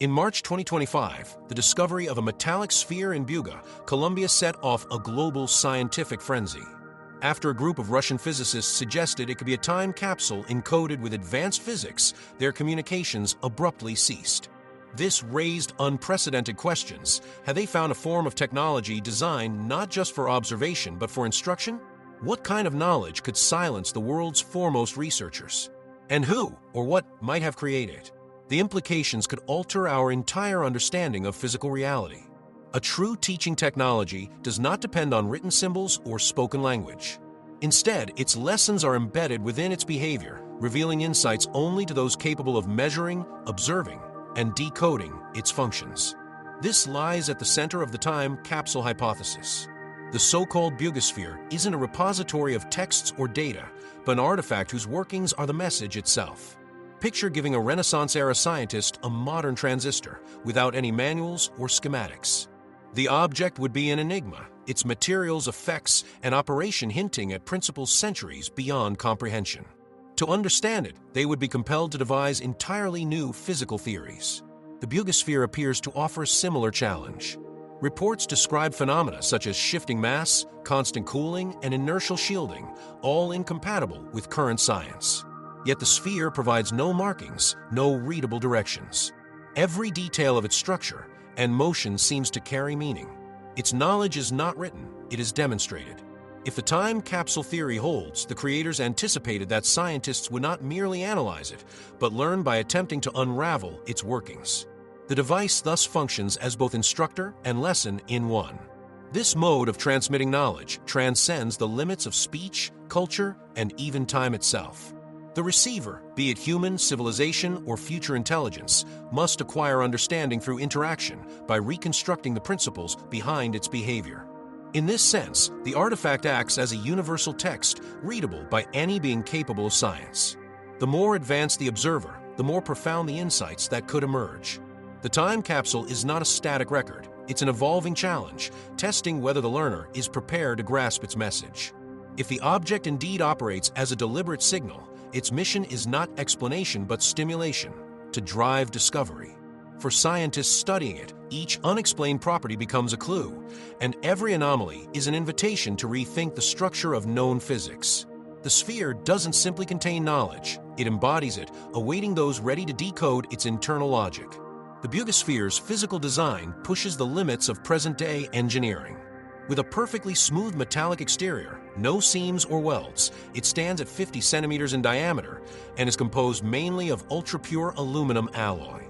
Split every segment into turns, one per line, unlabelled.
In March 2025, the discovery of a metallic sphere in Buga, Colombia set off a global scientific frenzy. After a group of Russian physicists suggested it could be a time capsule encoded with advanced physics, their communications abruptly ceased. This raised unprecedented questions. Had they found a form of technology designed not just for observation but for instruction? What kind of knowledge could silence the world's foremost researchers? And who or what might have created it? The implications could alter our entire understanding of physical reality. A true teaching technology does not depend on written symbols or spoken language. Instead, its lessons are embedded within its behavior, revealing insights only to those capable of measuring, observing, and decoding its functions. This lies at the center of the time capsule hypothesis. The so-called Bugosphere isn't a repository of texts or data, but an artifact whose workings are the message itself. Picture giving a Renaissance-era scientist a modern transistor without any manuals or schematics. The object would be an enigma, its materials, effects, and operation hinting at principles centuries beyond comprehension. To understand it, they would be compelled to devise entirely new physical theories. The Bugosphere appears to offer a similar challenge. Reports describe phenomena such as shifting mass, constant cooling, and inertial shielding, all incompatible with current science. Yet the sphere provides no markings, no readable directions. Every detail of its structure and motion seems to carry meaning. Its knowledge is not written, it is demonstrated. If the time capsule theory holds, the creators anticipated that scientists would not merely analyze it, but learn by attempting to unravel its workings. The device thus functions as both instructor and lesson in one. This mode of transmitting knowledge transcends the limits of speech, culture, and even time itself. The receiver, be it human, civilization, or future intelligence, must acquire understanding through interaction by reconstructing the principles behind its behavior. In this sense, the artifact acts as a universal text, readable by any being capable of science. The more advanced the observer, the more profound the insights that could emerge. The time capsule is not a static record, it's an evolving challenge, testing whether the learner is prepared to grasp its message. If the object indeed operates as a deliberate signal, its mission is not explanation but stimulation, to drive discovery. For scientists studying it, each unexplained property becomes a clue, and every anomaly is an invitation to rethink the structure of known physics. The sphere doesn't simply contain knowledge, it embodies it, awaiting those ready to decode its internal logic. The Bugosphere's physical design pushes the limits of present-day engineering. With a perfectly smooth metallic exterior, no seams or welds, it stands at 50 centimeters in diameter and is composed mainly of ultra-pure aluminum alloy.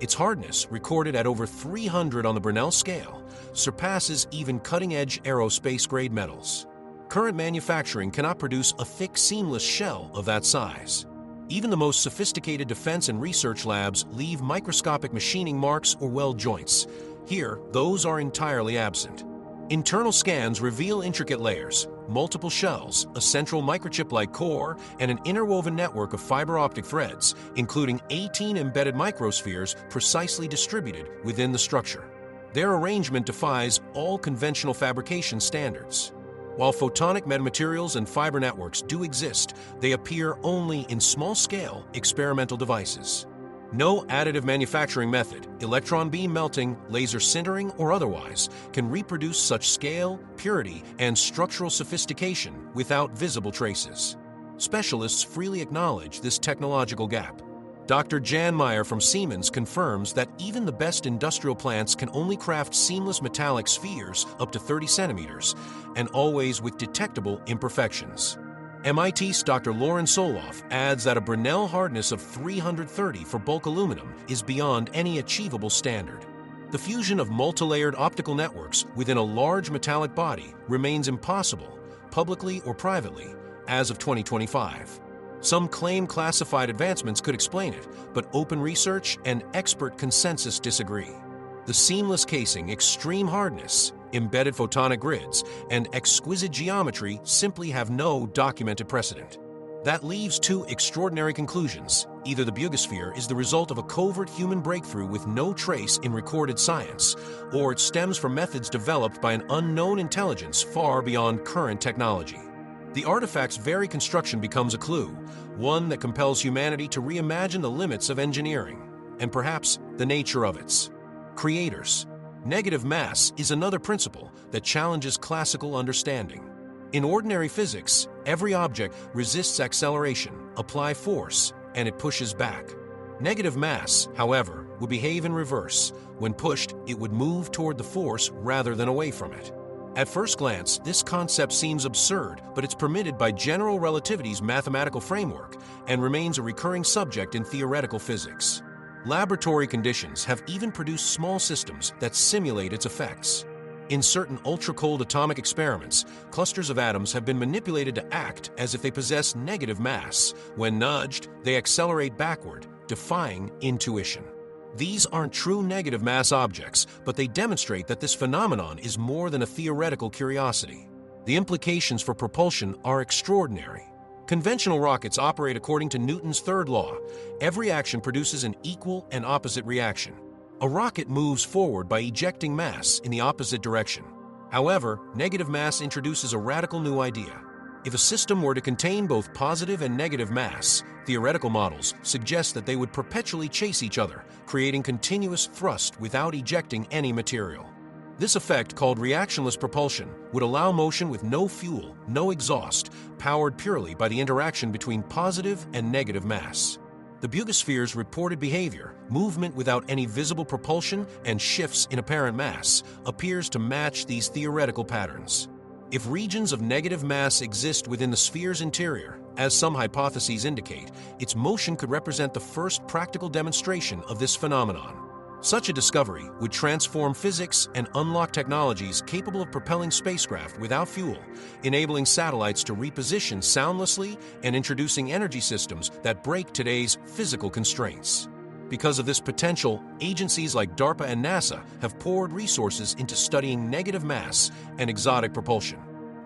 Its hardness, recorded at over 300 on the Brinell scale, surpasses even cutting-edge aerospace-grade metals. Current manufacturing cannot produce a thick, seamless shell of that size. Even the most sophisticated defense and research labs leave microscopic machining marks or weld joints. Here, those are entirely absent. Internal scans reveal intricate layers, multiple shells, a central microchip-like core, and an interwoven network of fiber optic threads, including 18 embedded microspheres precisely distributed within the structure. Their arrangement defies all conventional fabrication standards. While photonic metamaterials and fiber networks do exist, they appear only in small-scale experimental devices. No additive manufacturing method, electron beam melting, laser sintering, or otherwise, can reproduce such scale, purity, and structural sophistication without visible traces. Specialists freely acknowledge this technological gap. Dr. Jan Meyer from Siemens confirms that even the best industrial plants can only craft seamless metallic spheres up to 30 centimeters, and always with detectable imperfections. MIT's Dr. Lauren Soloff adds that a Brinell hardness of 330 for bulk aluminum is beyond any achievable standard. The fusion of multilayered optical networks within a large metallic body remains impossible, publicly or privately, as of 2025. Some claim classified advancements could explain it, but open research and expert consensus disagree. The seamless casing, extreme hardness, embedded photonic grids, and exquisite geometry simply have no documented precedent. That leaves two extraordinary conclusions. Either the Bugosphere is the result of a covert human breakthrough with no trace in recorded science, or it stems from methods developed by an unknown intelligence far beyond current technology. The artifact's very construction becomes a clue, one that compels humanity to reimagine the limits of engineering. and perhaps the nature of its creators. Negative mass is another principle that challenges classical understanding. In ordinary physics, every object resists acceleration, apply force, and it pushes back. Negative mass, however, would behave in reverse. When pushed, it would move toward the force rather than away from it. At first glance, this concept seems absurd, but it's permitted by general relativity's mathematical framework and remains a recurring subject in theoretical physics. Laboratory conditions have even produced small systems that simulate its effects. In certain ultra-cold atomic experiments, clusters of atoms have been manipulated to act as if they possess negative mass. When nudged, they accelerate backward, defying intuition. These aren't true negative mass objects, but they demonstrate that this phenomenon is more than a theoretical curiosity. The implications for propulsion are extraordinary. Conventional rockets operate according to Newton's third law. Every action produces an equal and opposite reaction. A rocket moves forward by ejecting mass in the opposite direction. However, negative mass introduces a radical new idea. If a system were to contain both positive and negative mass, theoretical models suggest that they would perpetually chase each other, creating continuous thrust without ejecting any material. This effect, called reactionless propulsion, would allow motion with no fuel, no exhaust, powered purely by the interaction between positive and negative mass. The Bugosphere's reported behavior, movement without any visible propulsion and shifts in apparent mass, appears to match these theoretical patterns. If regions of negative mass exist within the sphere's interior, as some hypotheses indicate, its motion could represent the first practical demonstration of this phenomenon. Such a discovery would transform physics and unlock technologies capable of propelling spacecraft without fuel, enabling satellites to reposition soundlessly and introducing energy systems that break today's physical constraints. Because of this potential, agencies like DARPA and NASA have poured resources into studying negative mass and exotic propulsion.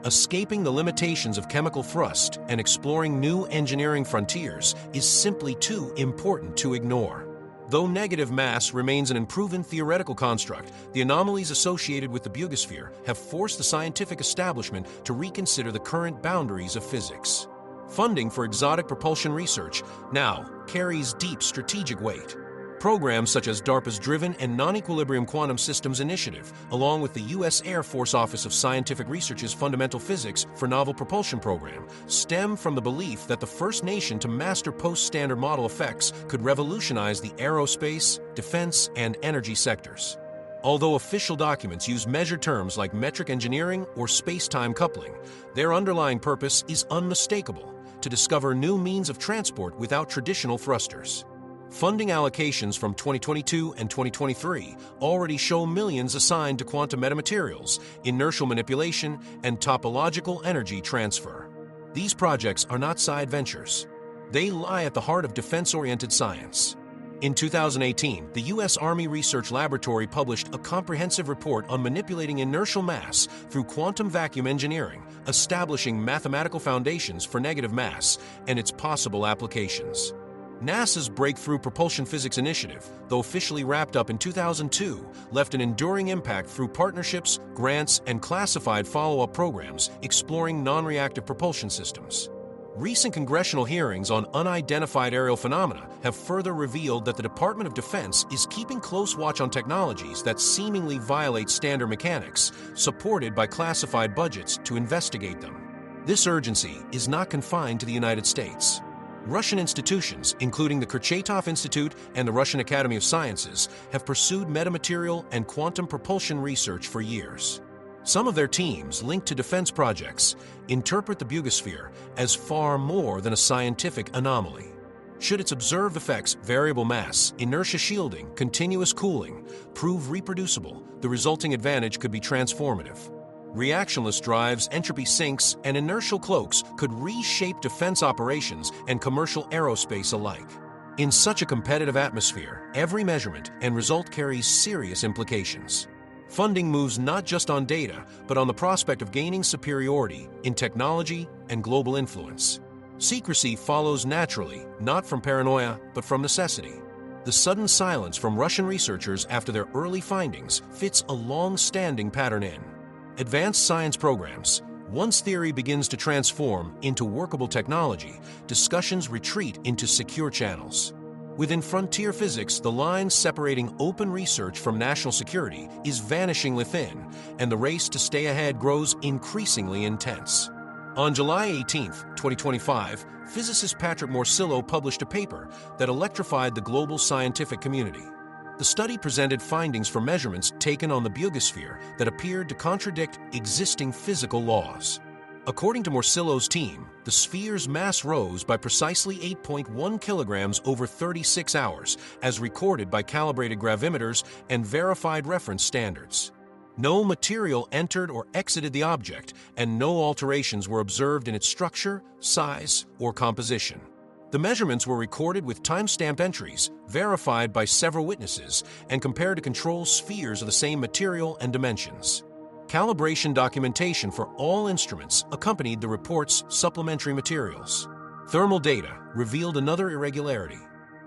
Escaping the limitations of chemical thrust and exploring new engineering frontiers is simply too important to ignore. Though negative mass remains an unproven theoretical construct, the anomalies associated with the Bugosphere have forced the scientific establishment to reconsider the current boundaries of physics. Funding for exotic propulsion research now carries deep strategic weight. Programs such as DARPA's Driven and Non-Equilibrium Quantum Systems Initiative, along with the U.S. Air Force Office of Scientific Research's Fundamental Physics for Novel Propulsion program, stem from the belief that the first nation to master post-standard model effects could revolutionize the aerospace, defense, and energy sectors. Although official documents use measured terms like metric engineering or space-time coupling, their underlying purpose is unmistakable: to discover new means of transport without traditional thrusters. Funding allocations from 2022 and 2023 already show millions assigned to quantum metamaterials, inertial manipulation, and topological energy transfer. These projects are not side ventures. They lie at the heart of defense-oriented science. In 2018, the U.S. Army Research Laboratory published a comprehensive report on manipulating inertial mass through quantum vacuum engineering, establishing mathematical foundations for negative mass and its possible applications. NASA's Breakthrough Propulsion Physics Initiative, though officially wrapped up in 2002, left an enduring impact through partnerships, grants, and classified follow-up programs exploring non-reactive propulsion systems. Recent congressional hearings on unidentified aerial phenomena have further revealed that the Department of Defense is keeping close watch on technologies that seemingly violate standard mechanics, supported by classified budgets to investigate them. This urgency is not confined to the United States. Russian institutions, including the Kurchatov Institute and the Russian Academy of Sciences, have pursued metamaterial and quantum propulsion research for years. Some of their teams, linked to defense projects, interpret the Bugosphere as far more than a scientific anomaly. Should its observed effects, variable mass, inertia shielding, continuous cooling, prove reproducible, the resulting advantage could be transformative. Reactionless drives, entropy sinks, and inertial cloaks could reshape defense operations and commercial aerospace alike. In such a competitive atmosphere, every measurement and result carries serious implications. Funding moves not just on data, but on the prospect of gaining superiority in technology and global influence. Secrecy follows naturally, not from paranoia, but from necessity. The sudden silence from Russian researchers after their early findings fits a long-standing pattern in advanced science programs. Once theory begins to transform into workable technology, discussions retreat into secure channels. Within frontier physics, the line separating open research from national security is vanishingly thin, and the race to stay ahead grows increasingly intense. On July 18, 2025, physicist Patrick Morsillo published a paper that electrified the global scientific community. The study presented findings from measurements taken on the Bugosphere that appeared to contradict existing physical laws. According to Morsillo's team, the sphere's mass rose by precisely 8.1 kilograms over 36 hours, as recorded by calibrated gravimeters and verified reference standards. No material entered or exited the object, and no alterations were observed in its structure, size, or composition. The measurements were recorded with time-stamped entries, verified by several witnesses, and compared to control spheres of the same material and dimensions. Calibration documentation for all instruments accompanied the report's supplementary materials. Thermal data revealed another irregularity.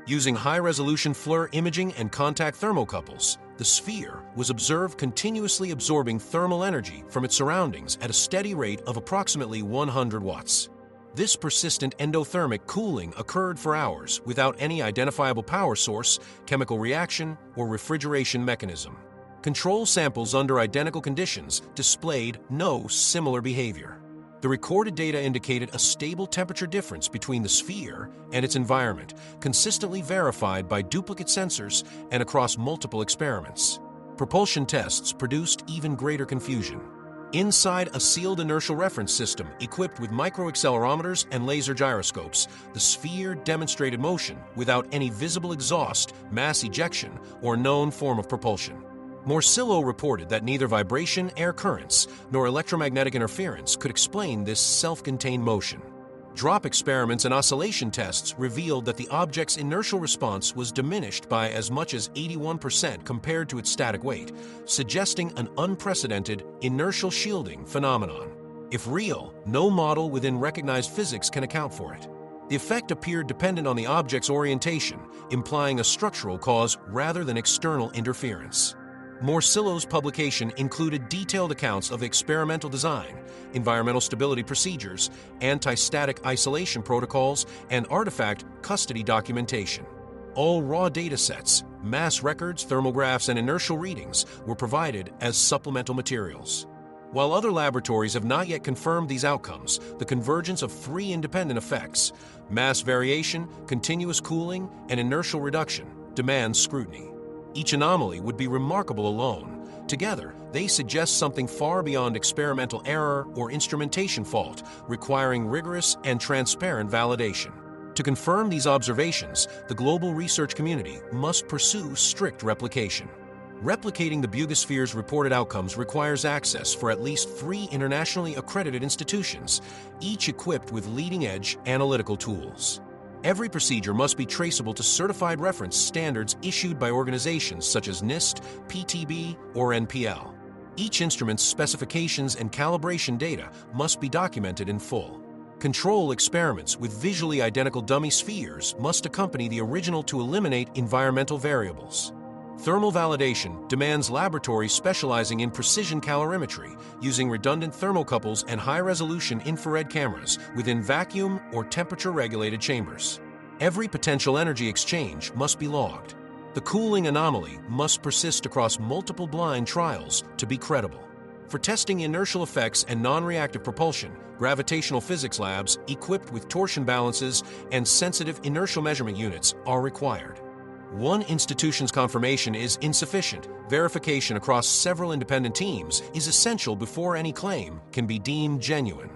Using high-resolution FLIR imaging and contact thermocouples, the sphere was observed continuously absorbing thermal energy from its surroundings at a steady rate of approximately 100 watts. This persistent endothermic cooling occurred for hours without any identifiable power source, chemical reaction, or refrigeration mechanism. Control samples under identical conditions displayed no similar behavior. The recorded data indicated a stable temperature difference between the sphere and its environment, consistently verified by duplicate sensors and across multiple experiments. Propulsion tests produced even greater confusion. Inside a sealed inertial reference system equipped with microaccelerometers and laser gyroscopes, the sphere demonstrated motion without any visible exhaust, mass ejection, or known form of propulsion. Morsillo reported that neither vibration, air currents, nor electromagnetic interference could explain this self-contained motion. Drop experiments and oscillation tests revealed that the object's inertial response was diminished by as much as 81% compared to its static weight, suggesting an unprecedented inertial shielding phenomenon. If real, no model within recognized physics can account for it. The effect appeared dependent on the object's orientation, implying a structural cause rather than external interference. Morsillo's publication included detailed accounts of experimental design, environmental stability procedures, anti-static isolation protocols, and artifact custody documentation. All raw data sets, mass records, thermographs, and inertial readings were provided as supplemental materials. While other laboratories have not yet confirmed these outcomes, the convergence of three independent effects, mass variation, continuous cooling, and inertial reduction, demands scrutiny. Each anomaly would be remarkable alone. Together, they suggest something far beyond experimental error or instrumentation fault, requiring rigorous and transparent validation. To confirm these observations, the global research community must pursue strict replication. Replicating the Bugosphere's reported outcomes requires access for at least 3 internationally accredited institutions, each equipped with leading-edge analytical tools. Every procedure must be traceable to certified reference standards issued by organizations such as NIST, PTB, or NPL. Each instrument's specifications and calibration data must be documented in full. Control experiments with visually identical dummy spheres must accompany the original to eliminate environmental variables. Thermal validation demands laboratories specializing in precision calorimetry, using redundant thermocouples and high-resolution infrared cameras within vacuum or temperature-regulated chambers. Every potential energy exchange must be logged. The cooling anomaly must persist across multiple blind trials to be credible. For testing inertial effects and non-reactive propulsion, gravitational physics labs equipped with torsion balances and sensitive inertial measurement units are required. One institution's confirmation is insufficient. Verification across several independent teams is essential before any claim can be deemed genuine.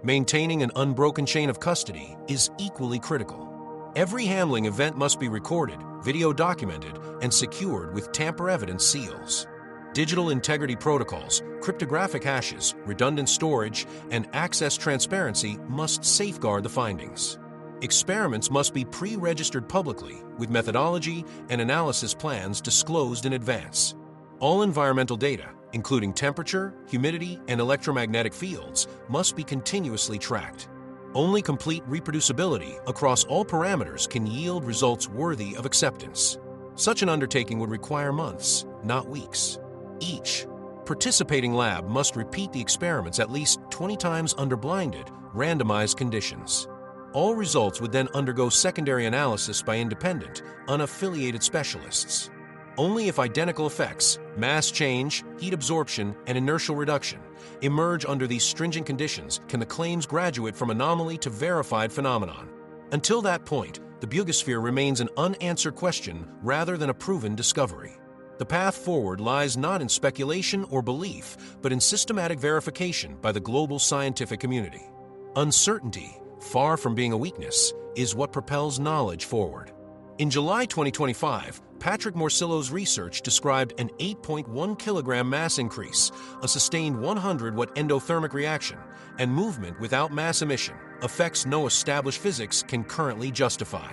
Maintaining an unbroken chain of custody is equally critical. Every handling event must be recorded, video documented, and secured with tamper-evident seals. Digital integrity protocols, cryptographic hashes, redundant storage, and access transparency must safeguard the findings. Experiments must be pre-registered publicly, with methodology and analysis plans disclosed in advance. All environmental data, including temperature, humidity, and electromagnetic fields, must be continuously tracked. Only complete reproducibility across all parameters can yield results worthy of acceptance. Such an undertaking would require months, not weeks. Each participating lab must repeat the experiments at least 20 times under blinded, randomized conditions. All results would then undergo secondary analysis by independent, unaffiliated specialists. Only if identical effects, mass change, heat absorption, and inertial reduction, emerge under these stringent conditions can the claims graduate from anomaly to verified phenomenon. Until that point, the Bugosphere remains an unanswered question rather than a proven discovery. The path forward lies not in speculation or belief, but in systematic verification by the global scientific community. Uncertainty, far from being a weakness, is what propels knowledge forward. In July 2025, Patrick Morsillo's research described an 8.1 kilogram mass increase, a sustained 100 watt endothermic reaction, and movement without mass emission, effects no established physics can currently justify.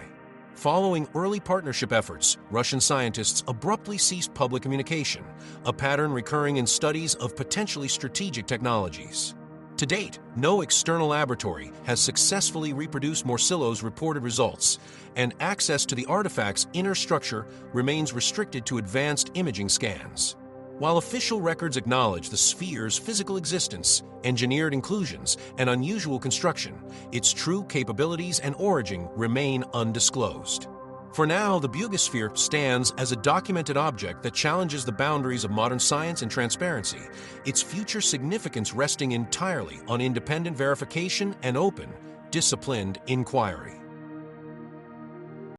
Following early partnership efforts, Russian scientists abruptly ceased public communication, a pattern recurring in studies of potentially strategic technologies. To date, no external laboratory has successfully reproduced Morsillo's reported results, and access to the artifact's inner structure remains restricted to advanced imaging scans. While official records acknowledge the sphere's physical existence, engineered inclusions, and unusual construction, its true capabilities and origin remain undisclosed. For now, the Bugosphere stands as a documented object that challenges the boundaries of modern science and transparency, its future significance resting entirely on independent verification and open, disciplined inquiry.